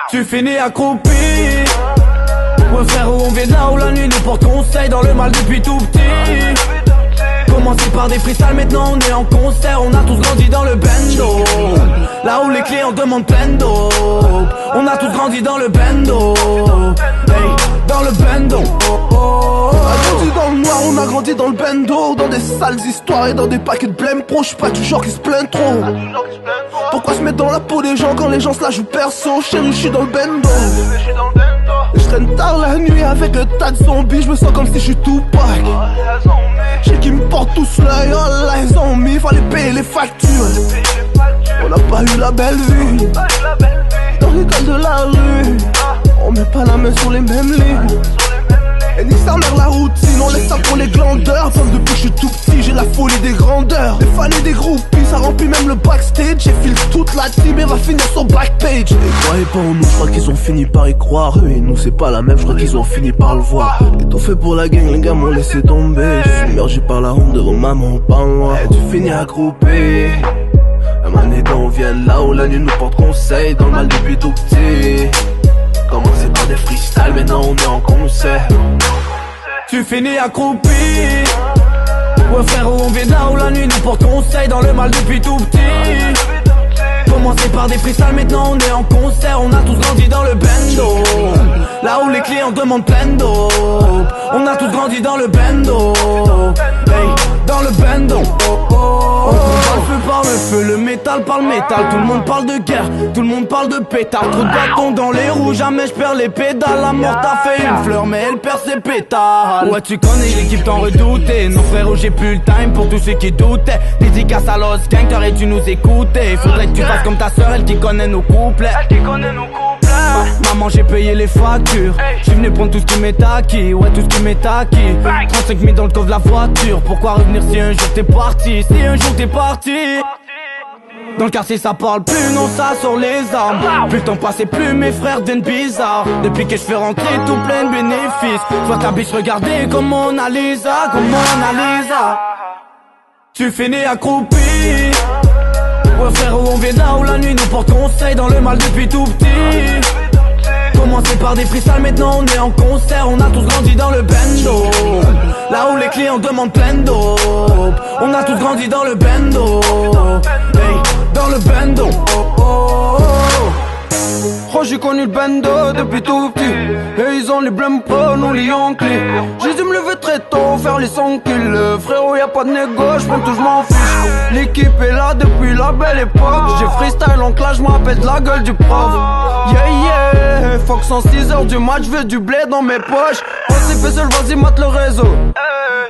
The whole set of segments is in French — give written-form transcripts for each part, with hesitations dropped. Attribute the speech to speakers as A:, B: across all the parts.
A: Tu finis accroupi. Ouais frérot, on vient de là où la nuit nous porte conseil. Dans le mal depuis tout petit. Commencé par des freestyles, maintenant on est en concert. On a tous grandi dans le bando. Là où les clients demandent plein d'eau. On a tous grandi dans le bando. Hey, dans le bando. On a grandi dans le noir, on a grandi dans le bando. Dans des sales histoires et dans des paquets de blême pro. J'suis pas du genre qui se plaint trop. Pourquoi se mettre dans la peau des gens quand les gens se la jouent perso? Chérie, j'suis dans le bando. Je traîne tard la nuit avec un tas de zombies. Je me sens comme si j'suis Tupac. J'ai qui me portent tous l'œil. Oh là, ils ont mis, fallait payer les factures. On n'a pas eu la belle vie. Dans l'école de la rue, on met pas la main sur les mêmes lignes. Et ni sa mère la routine, on laisse ça pour les glandeurs. Comme depuis que je suis tout petit, j'ai la folie des grandeurs. Des fans et des groupies, ça remplit même le backstage. J'ai filé toute la team et va finir sur Backpage. Et croyez pas en nous, je crois qu'ils ont fini par y croire. Eux et nous c'est pas la même, je crois qu'ils ont fini par le voir. Étouffé pour la gang, les gars m'ont laissé tomber. Je suis submergé par la honte devant maman, pas moi. Et tu finis accroupi. Un manégan, on vient là où la nuit nous porte conseil. Dans le mal depuis tout petit. Commencé par des freestyles, maintenant on est en concert. Tu finis accroupi. Ouais frérot, on vient de là où la nuit nous porte conseil. Dans le mal depuis tout petit. Commencé par des freestyles, maintenant on est en concert. On a tous grandi dans le bando. Là où les clients demandent plein d'eau. On a tous grandi dans le bando. Hey, dans le bando. On combat le feu par le feu, le métal par le métal. Tout le monde parle de guerre, tout le monde parle de pétard. Trop de bâtons dans les roues, jamais je perds les pédales. La mort t'a fait une fleur mais elle perd ses pétales. Ouais tu connais l'équipe, t'en redoutais. Non frérot, j'ai plus le time pour tous ceux qui doutaient. Dédicace à Los Gang, t'aurais-tu nous écouter? Faudrait que tu fasses comme ta soeur, elle qui connaît nos couplets. Maman j'ai payé les factures. J'suis venu prendre tout ce qui m'est acquis. Ouais tout ce qui m'est acquis. 35 000 dans le coffre de la voiture. Pourquoi revenir si un jour t'es parti? Si un jour t'es parti. Dans le quartier ça parle plus, non ça sur les armes. Plus le temps passé, plus mes frères deviennent bizarres. Depuis que je fais rentrer tout plein de bénéfices. Soit ta biche regarder comme Mona Lisa, comme Mona Lisa. Tu finis accroupi. Ouais frérot, on vient de là où la nuit nous porte conseil. Dans le mal depuis tout petit. Commencé par des freestyles, maintenant on est en concert. On a tous grandi dans le bando. Là où les clients demandent plein d'eau. On a tous grandi dans le bando. Hey, dans le bando. Oh j'ai connu le bando depuis tout petit. Et ils ont les blêmes pro, nous les Yankees. J'ai dû me lever très tôt, faire les 100 kills. Frérot y'a pas de négo, j'prends tout, j'm'en fiche. L'équipe est là depuis la belle époque. J'ai freestyle en clash, j'm'appelle de la gueule du prof. Yeah yeah, fuck 106 heures du match, j'veux du blé dans mes poches. On s'est fait seul, vas-y mate le réseau.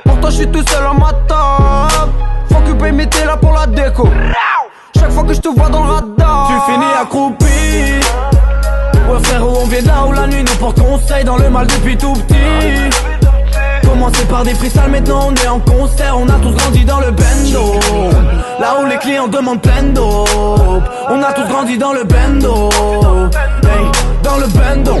A: Pourtant j'suis tout seul à ma table. Faut que paye mes là pour la déco. Chaque fois que je te vois dans le radar. Tu finis accroupi. Ouais frérot, on vient de là où la nuit nous porte conseil. Dans le mal depuis tout petit. Commencé par des freestyles, maintenant on est en concert. On a tous grandi dans le bando. Là où les clients demandent plein d'eau. On a tous grandi dans le bando. Hey, dans le bando.